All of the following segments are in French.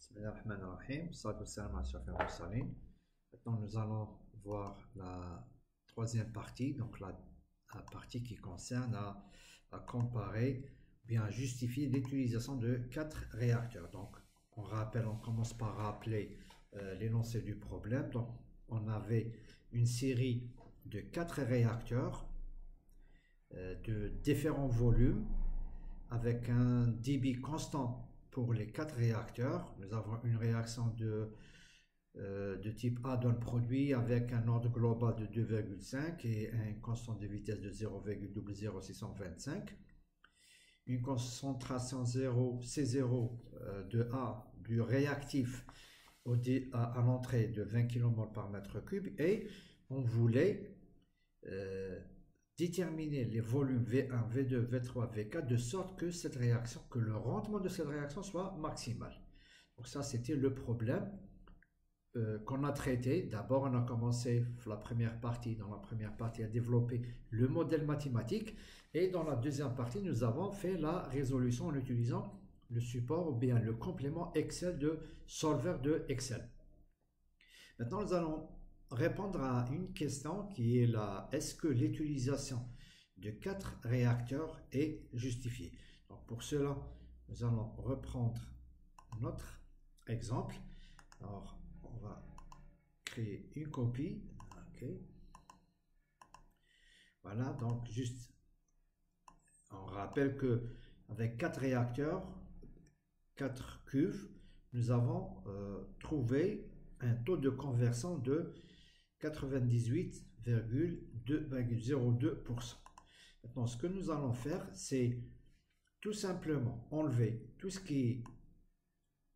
Bismillahirrahmanirrahim. Maintenant, nous allons voir la troisième partie, donc la partie qui concerne à comparer, bien à justifier l'utilisation de 4 réacteurs. Donc, on commence par rappeler l'énoncé du problème. Donc, on avait une série de 4 réacteurs de différents volumes avec un débit constant pour les 4 réacteurs. Nous avons une réaction de type A donne produit avec un ordre global de 2,5 et un constant de vitesse de 0,00625. Une concentration 0, C0 de A du réactif à l'entrée de 20 kmol par mètre cube, et on voulait déterminer les volumes V1, V2, V3, V4 de sorte que cette réaction, que le rendement de cette réaction soit maximal. Donc ça, c'était le problème qu'on a traité. D'abord, on a commencé la première partie, à développer le modèle mathématique, et dans la deuxième partie, nous avons fait la résolution en utilisant le support ou bien le complément Excel de Solver de Excel. Maintenant, nous allons répondre à une question qui est là: est-ce que l'utilisation de 4 réacteurs est justifiée? Donc pour cela, nous allons reprendre notre exemple. Alors, on va créer une copie. OK. Voilà, donc juste, on rappelle que avec 4 réacteurs, 4 cuves, nous avons trouvé un taux de conversion de 98,02%. Maintenant, ce que nous allons faire, c'est tout simplement enlever tout ce qui est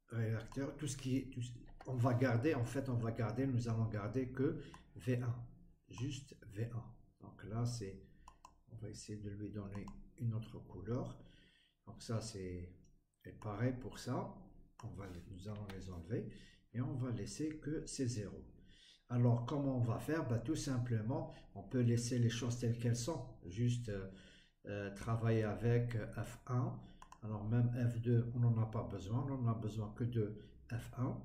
réacteur, tout ce qui est, on va garder, nous allons garder que V1, juste V1. Donc là, on va essayer de lui donner une autre couleur. Donc ça, c'est pareil pour ça. Nous allons les enlever et on va laisser que C0. Alors, comment on va faire? Tout simplement, on peut laisser les choses telles qu'elles sont, juste travailler avec F1. Alors, même F2, on n'en a pas besoin, on n'en a besoin que de F1,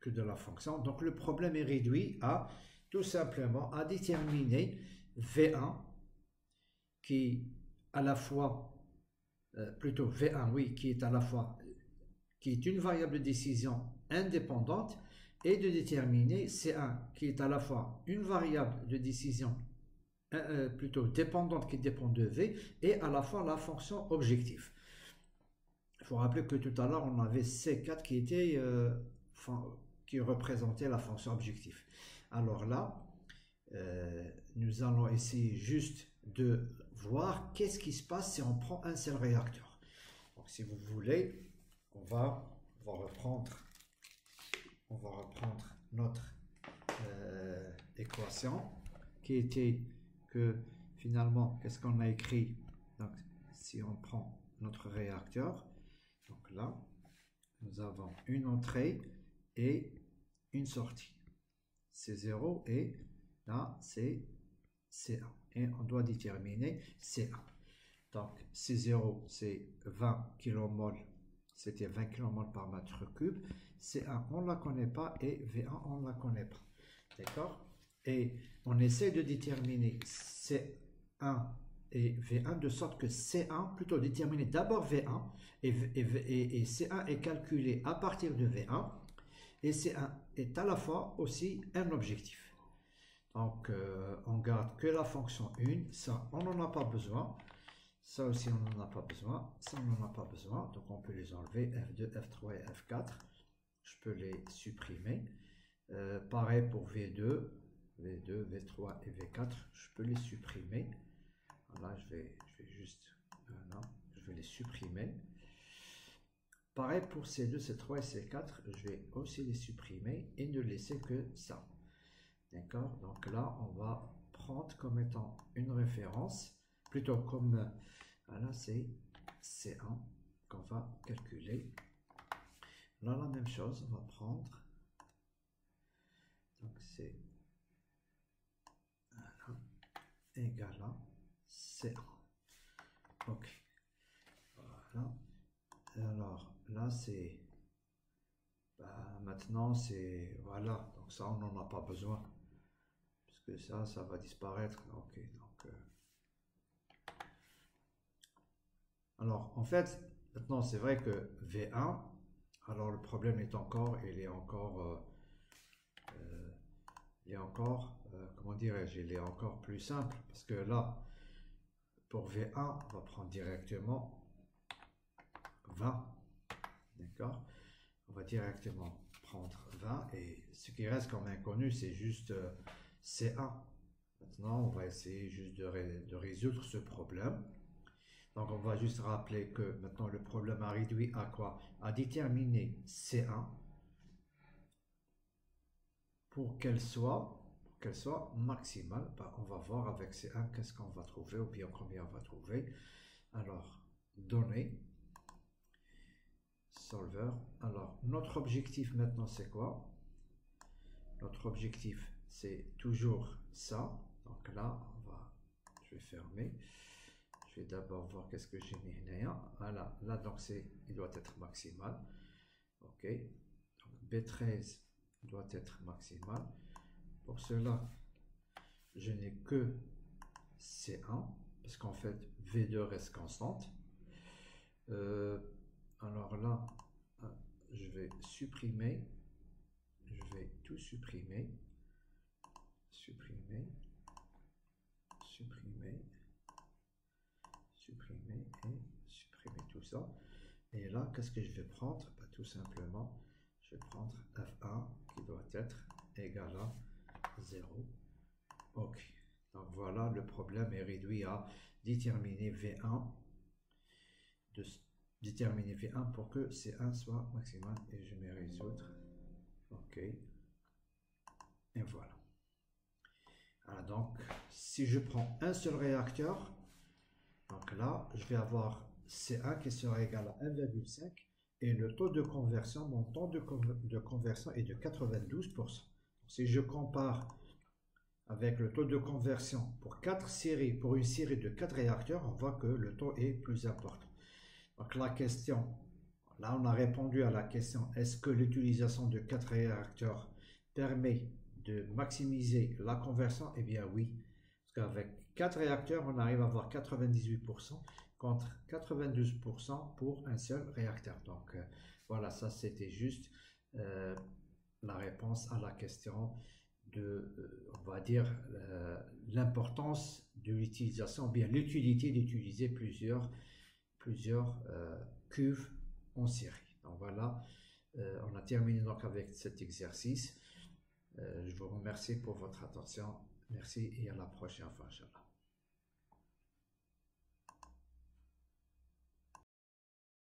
que de la fonction. Donc, le problème est réduit à tout simplement à déterminer V1 qui à la fois, plutôt V1, oui, qui est à la fois, qui est une variable de décision indépendante, et de déterminer C1 qui est à la fois une variable de décision plutôt dépendante qui dépend de V et à la fois la fonction objectif. Il faut rappeler que tout à l'heure on avait C4 qui représentait la fonction objectif. Alors là, nous allons essayer juste de voir qu'est-ce qui se passe si on prend un seul réacteur. Donc si vous voulez, on va reprendre notre équation qui était que finalement, qu'est-ce qu'on a écrit? Donc, si on prend notre réacteur, donc là, nous avons une entrée et une sortie. C0 et là, c'est C1. Et on doit déterminer C1. Donc, C0, c'est 20 kmol. C'était 20 kmol par mètre cube. C1, on ne la connaît pas, et V1, on ne la connaît pas. D'accord? Et on essaie de déterminer C1 et V1 de sorte que C1, plutôt déterminer d'abord V1, et C1 est calculé à partir de V1, et C1 est à la fois aussi un objectif. Donc, on garde que la fonction 1, ça, on n'en a pas besoin. Ça aussi, on n'en a pas besoin. Ça, on n'en a pas besoin. Donc, on peut les enlever. F2, F3 et F4. Je peux les supprimer. Pareil pour V2, V3 et V4. Je peux les supprimer. Voilà, je vais juste... non, je vais les supprimer. Pareil pour C2, C3 et C4. Je vais aussi les supprimer et ne laisser que ça. D'accord? Donc là, on va prendre comme étant une référence, plutôt comme... voilà, c'est C1 qu'on va calculer. Là, la même chose, on va prendre. Donc, c'est égal à C1. OK. Voilà. Alors, là, c'est maintenant, c'est... Voilà, donc ça, on n'en a pas besoin. Parce que ça va disparaître. Ok, donc... Alors, en fait, maintenant, c'est vrai que V1, alors le problème est encore, comment dirais-je, il est encore plus simple. Parce que là, pour V1, on va prendre directement 20. D'accord? On va directement prendre 20 et ce qui reste comme inconnu, c'est juste C1. Maintenant, on va essayer juste de résoudre ce problème. Donc, on va juste rappeler que maintenant le problème a réduit à quoi? À déterminer C1 pour qu'elle soit maximale. Ben, on va voir avec C1 qu'est-ce qu'on va trouver ou bien combien on va trouver. Alors, données. Solver. Alors, notre objectif maintenant, c'est quoi? Notre objectif, c'est toujours ça. Donc là, je vais fermer. Je vais d'abord voir qu'est-ce que j'ai mis. Voilà, là, donc il doit être maximal. OK. Donc, B13 doit être maximal. Pour cela, je n'ai que C1, parce qu'en fait, V2 reste constante. Alors là, je vais supprimer, je vais tout supprimer, supprimer et supprimer tout ça. Et là, qu'est-ce que je vais prendre? Bah, tout simplement, je vais prendre F1 qui doit être égal à 0. OK. Donc voilà, le problème est réduit à déterminer V1 pour que C1 soit maximal et je vais résoudre. OK. Et voilà. Alors donc, si je prends un seul réacteur, donc là, je vais avoir C1 qui sera égal à 1,5 et le taux de conversion, mon taux de conversion est de 92%. Si je compare avec le taux de conversion pour une série de 4 réacteurs, on voit que le taux est plus important. Donc la question, là on a répondu à la question, est-ce que l'utilisation de 4 réacteurs permet de maximiser la conversion? Eh bien oui, parce qu'avec 4 réacteurs, on arrive à avoir 98% contre 92% pour un seul réacteur. Donc voilà, ça c'était juste la réponse à la question de, on va dire, l'importance de l'utilisation, bien l'utilité d'utiliser plusieurs cuves en série. Donc voilà, on a terminé donc avec cet exercice. Je vous remercie pour votre attention. Merci et à la prochaine fois, Inch'Allah.